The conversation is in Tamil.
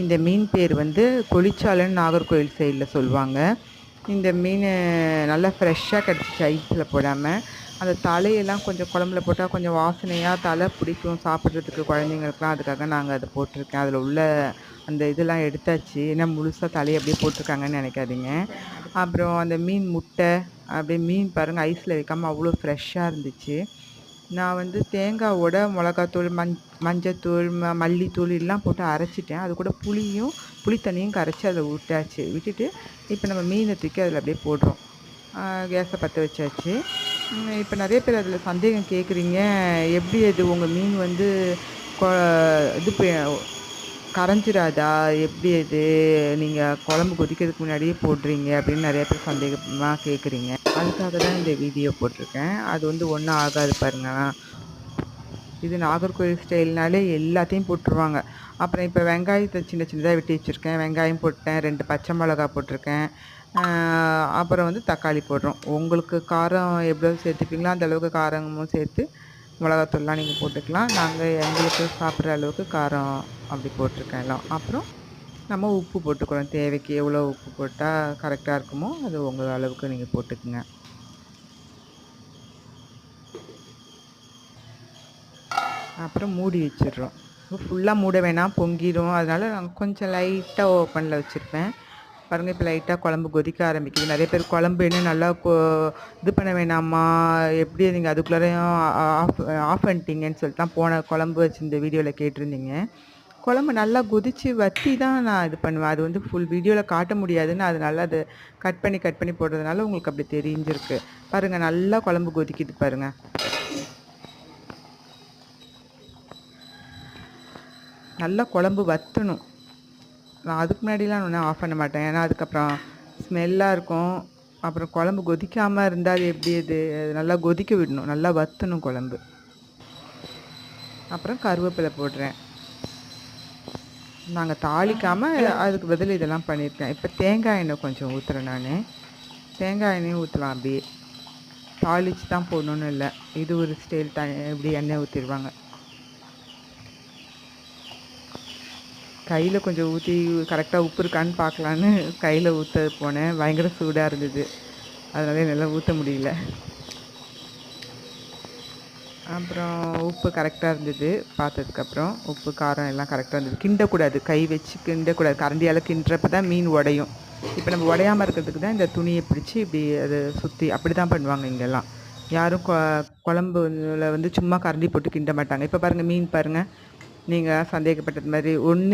இந்த மீன் பேர் வந்து கொளிச்சாலன்னு நாகர்கோவில் சைடில் சொல்லுவாங்க. இந்த மீன் நல்லா ஃப்ரெஷ்ஷாக கிடச்சிச்சு, ஐஸில் போடாமல். அந்த தலையெல்லாம் கொஞ்சம் குழம்புல போட்டால் கொஞ்சம் வாசனையாக தலை பிடிக்கும் சாப்பிட்றதுக்கு குழந்தைங்களுக்குலாம். அதுக்காக நாங்கள் அதை போட்டிருக்கேன். அதில் உள்ள அந்த இதெல்லாம் எடுத்தாச்சு. ஏன்னா முழுசாக தலையை அப்படியே போட்டிருக்காங்கன்னு நினைக்காதீங்க. அப்புறம் அந்த மீன் முட்டை அப்படியே மீன் பாருங்கள், ஐஸில் வைக்காமல் அவ்வளோ ஃப்ரெஷ்ஷாக இருந்துச்சு. நான் வந்து தேங்காவோட மிளகாத்தூள், மஞ்சத்தூள், மல்லித்தூள் எல்லாம் போட்டு அரைச்சிட்டேன். அது கூட புளி தண்ணியும் கரைச்சி அதில் விட்டாச்சு. விட்டுட்டு இப்போ நம்ம மீனை தூக்கி அதில் அப்படியே போடுறோம். கேஸை பற்ற வச்சாச்சு. இப்போ நிறைய பேர் அதில் சந்தேகம் கேட்குறீங்க, எப்படி அது உங்கள் மீன் வந்து இது கரைஞ்சிராதா, எப்படி அது நீங்கள் குழம்பு கொதிக்கிறதுக்கு முன்னாடியே போடுறீங்க அப்படின்னு நிறைய பேர் சந்தேகமாக கேட்குறீங்க. அதுக்காக தான் இந்த வீடியோ போட்டிருக்கேன். அது வந்து ஒன்றும் ஆகாது பாருங்க. இது நாகர்கோவில் ஸ்டைல்னாலே எல்லாத்தையும் போட்டுருவாங்க. அப்புறம் இப்போ வெங்காயத்தை சின்ன சின்னதாக வெட்டி வச்சுருக்கேன். வெங்காயம் போட்டேன், 2 பச்சை மிளகா போட்டிருக்கேன். அப்புறம் வந்து தக்காளி போடுறோம். உங்களுக்கு காரம் எவ்வளோ சேர்த்துப்பீங்களோ அந்த அளவுக்கு காரமும் சேர்த்து மிளகாத்தூள்லாம் நீங்கள் போட்டுக்கலாம். எங்களுக்கு சாப்பிட்ற அளவுக்கு காரம் அப்படி போட்டிருக்கேன் எல்லாம். அப்புறம் நம்ம உப்பு போட்டுக்கிறோம். தேவைக்கு எவ்வளோ உப்பு போட்டால் கரெக்டாக இருக்குமோ அது உங்கள் அளவுக்கு நீங்கள் போட்டுக்குங்க. அப்புறம் மூடி வச்சிடுறோம். ஃபுல்லாக மூட வேணாம், பொங்கிடும். அதனால் நான் கொஞ்சம் லைட்டாக ஓப்பனில் வச்சுருப்பேன். பாருங்கள், இப்போ லைட்டாக குழம்பு கொதிக்க ஆரம்பிக்குது. நிறைய பேர் குழம்பு என்ன நல்லா இது பண்ண வேணாமா, எப்படி நீங்கள் அதுக்குள்ளேயும் ஆஃப் பண்ணிட்டீங்கன்னு சொல்லிட்டு தான் போன குழம்பு வச்சு இந்த வீடியோவில் கேட்டிருந்தீங்க. குழம்பு நல்லா கொதித்து வற்றி தான் நான் இது பண்ணுவேன். அது வந்து ஃபுல் வீடியோவில் காட்ட முடியாதுன்னு அதனால அது கட் பண்ணி போடுறதுனால உங்களுக்கு அப்படி தெரிஞ்சிருக்கு. பாருங்கள், நல்லா குழம்பு கொதிக்குது பாருங்கள். நல்லா குழம்பு வற்றணும். நான் அதுக்கு முன்னாடிலாம் ஒன்றும் ஆஃப் பண்ண மாட்டேன். ஏன்னா அதுக்கப்புறம் ஸ்மெல்லாக இருக்கும். அப்புறம் குழம்பு கொதிக்காமல் இருந்தால் அது எப்படி அது நல்லா கொதிக்க விடணும், நல்லா வற்றணும் குழம்பு. அப்புறம் கருவேப்பிலை போடுறேன். நாங்கள் தாளிக்காமல் அதுக்கு பதில் இதெல்லாம் பண்ணியிருக்கேன். இப்போ தேங்காய் எண்ணெய் கொஞ்சம் ஊற்றுறேன். நான் தேங்காய் எண்ணெயும் ஊற்றலாம். அப்படியே தாளித்து தான் போடணுன்னு இல்லை. இது ஒரு ஸ்டைல் இப்படி எண்ணெய் ஊற்றிடுவாங்க. கையில் கொஞ்சம் ஊற்றி கரெக்டாக உப்பு இருக்கான்னு பார்க்கலான்னு கையில் ஊற்ற போனேன். பயங்கர சூடாக இருந்தது, அதனால என்னால் ஊற்ற முடியல. அப்புறம் உப்பு கரெக்டாக இருந்தது. பார்த்ததுக்கப்புறம் உப்பு காரம் எல்லாம் கரெக்டாக இருந்தது. கிண்டக்கூடாது, கை வச்சு கிண்டக்கூடாது. கரண்டியால் கிண்டுறப்ப தான் மீன் உடையும். இப்போ நம்ம உடையாமல் இருக்கிறதுக்கு தான் இந்த துணியை பிடிச்சி இப்படி அதை சுற்றி அப்படி தான் பண்ணுவாங்க இங்கெல்லாம். யாரும் குழம்புல வந்து சும்மா கரண்டி போட்டு கிண்ட மாட்டாங்க. இப்போ பாருங்கள், மீன் பாருங்கள், நீங்கள் சந்தேகப்பட்டது மாதிரி ஒன்று